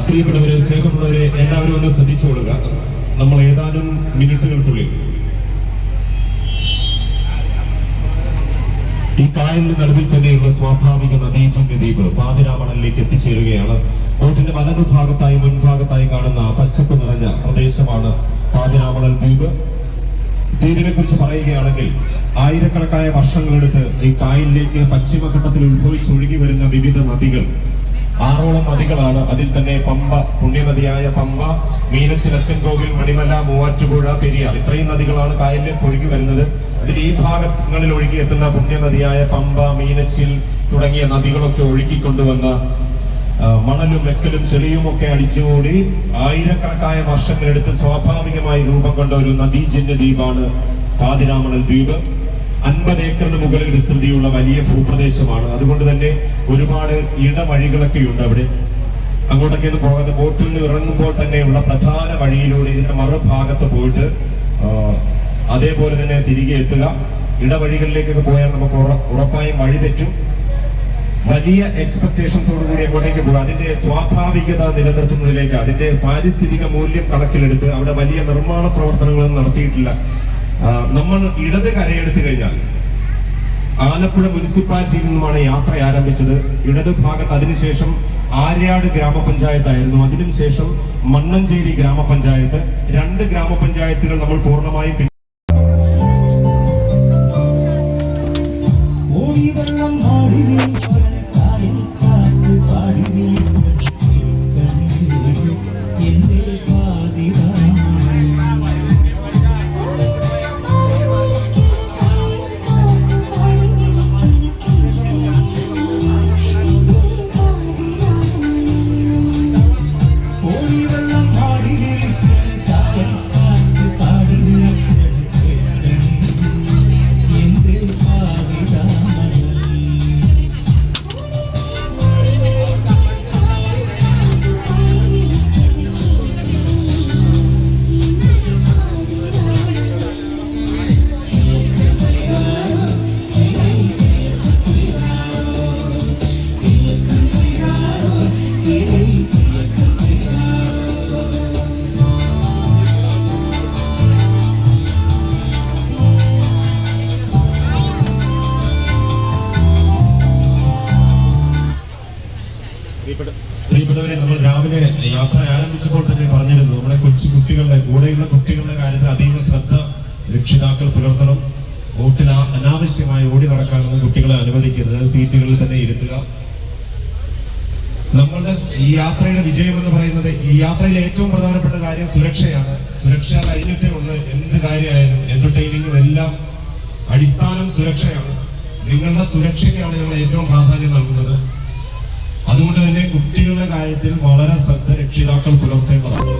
പ്രിയപ്പെട്ടവരെ, സ്നേഹമുള്ളവരെ, എല്ലാവരും ഒന്ന് ശ്രദ്ധിച്ചുകൊള്ളുക. നമ്മൾ ഏതാനും മിനിറ്റുകൾക്കുള്ളിൽ ഈ കായലിന് നടുവിൽ തന്നെയുള്ള സ്വാഭാവിക നദീജന്യ ദ്വീപ് പാതിരാമണലിലേക്ക് എത്തിച്ചേരുകയാണ്. ബോട്ടിന്റെ വലതുഭാഗത്തായി മുൻഭാഗത്തായി കാണുന്ന പച്ചപ്പ് നിറഞ്ഞ പ്രദേശമാണ് പാതിരാമണൽ ദ്വീപ്. ദ്വീപിനെ കുറിച്ച് പറയുകയാണെങ്കിൽ ആയിരക്കണക്കായ വർഷങ്ങളെടുത്ത് ഈ കായലിലേക്ക് പശ്ചിമഘട്ടത്തിൽ ഉത്ഭവിച്ചൊഴുകി വരുന്ന വിവിധ നദികൾ, 6ഓളം നദികളാണ്. അതിൽ തന്നെ പമ്പ, പുണ്യനദിയായ പമ്പ, മീനച്ചിൽ, അച്ചൻകോവിൽ, മണിമല, മൂവാറ്റുപുഴ, പെരിയാർ, ഇത്രയും നദികളാണ് കായലിലേക്ക് ഒഴുകി വരുന്നത്. അതിൽ ഈ ഭാഗങ്ങളിൽ ഒഴുകിയെത്തുന്ന പുണ്യനദിയായ പമ്പ, മീനച്ചിൽ തുടങ്ങിയ നദികളൊക്കെ ഒഴുകിക്കൊണ്ടുവന്ന മണലും മെക്കലും ചെളിയും ഒക്കെ അടിച്ചുകൂടി ആയിരക്കണക്കായ വർഷങ്ങളെടുത്ത് സ്വാഭാവികമായി രൂപം കൊണ്ട ഒരു നദീജന്യ ദ്വീപാണ് പാതിരാമണൽ ദ്വീപ്. 50 ഏക്കറിന് മുകളിൽ വിസ്തൃതിയുള്ള വലിയ ഭൂപ്രദേശമാണ്. അതുകൊണ്ട് തന്നെ ഒരുപാട് ഇടവഴികളൊക്കെയുണ്ട് അവിടെ. അങ്ങോട്ടൊക്കെ ഒന്നും പോകാതെ ബോട്ടിൽ നിന്ന് ഇറങ്ങുമ്പോൾ തന്നെയുള്ള പ്രധാന വഴിയിലൂടെ ഇതിന്റെ മറുഭാഗത്ത് പോയിട്ട് അതേപോലെ തന്നെ തിരികെ എത്തുക. ഇടവഴികളിലേക്കൊക്കെ പോയാൽ നമുക്ക് ഉറപ്പായും വഴി തെറ്റും. വലിയ എക്സ്പെക്ടേഷൻസോടുകൂടി അങ്ങോട്ടേക്ക് പോകുക. അതിന്റെ സ്വാഭാവികത നിലനിർത്തുന്നതിലേക്ക്, അതിന്റെ പാരിസ്ഥിതിക മൂല്യം കണക്കിലെടുത്ത് അവിടെ വലിയ നിർമ്മാണ പ്രവർത്തനങ്ങളൊന്നും നടത്തിയിട്ടില്ല. നമ്മൾ ഇടത് കരയെടുത്തു കഴിഞ്ഞാൽ ആലപ്പുഴ മുനിസിപ്പാലിറ്റിയിൽ നിന്നുമാണ് യാത്ര ആരംഭിച്ചത്. ഇടത് ഭാഗത്ത് അതിനുശേഷം ആര്യാട് ഗ്രാമപഞ്ചായത്തായിരുന്നു. അതിനുശേഷം മണ്ണഞ്ചേരി ഗ്രാമപഞ്ചായത്ത്. 2 ഗ്രാമപഞ്ചായത്തുകൾ നമ്മൾ പൂർണ്ണമായും പ്രിയപ്പെട്ടവരെ, നമ്മൾ രാവിലെ യാത്ര ആരംഭിച്ചപ്പോൾ തന്നെ പറഞ്ഞിരുന്നു, നമ്മുടെ കൊച്ചു കുട്ടികളുടെ കൂടെയുള്ള കുട്ടികളുടെ കാര്യത്തിൽ അതീവ ശ്രദ്ധ രക്ഷിതാക്കൾ പുലർത്തണം. ബോട്ടിൽ അനാവശ്യമായി ഓടി നടക്കാനൊന്നും കുട്ടികളെ അനുവദിക്കരുത്. സീറ്റുകളിൽ തന്നെ ഇരുത്തുക. നമ്മളുടെ ഈ യാത്രയുടെ വിജയം എന്ന് പറയുന്നത്, ഈ യാത്രയിലെ ഏറ്റവും പ്രധാനപ്പെട്ട കാര്യം സുരക്ഷയാണ്. സുരക്ഷ കഴിഞ്ഞിട്ടേ ഉള്ള എന്ത് കാര്യമായാലും എന്റർടൈനിങ്ങും എല്ലാം അടിസ്ഥാനം സുരക്ഷയാണ്. നിങ്ങളുടെ സുരക്ഷയ്ക്കാണ് ഞങ്ങൾ ഏറ്റവും പ്രാധാന്യം നൽകുന്നത്. അതുകൊണ്ട് തന്നെ കുട്ടികളുടെ കാര്യത്തിൽ വളരെ ശ്രദ്ധ രക്ഷിതാക്കൾ പുലർത്തേണ്ടതാണ്.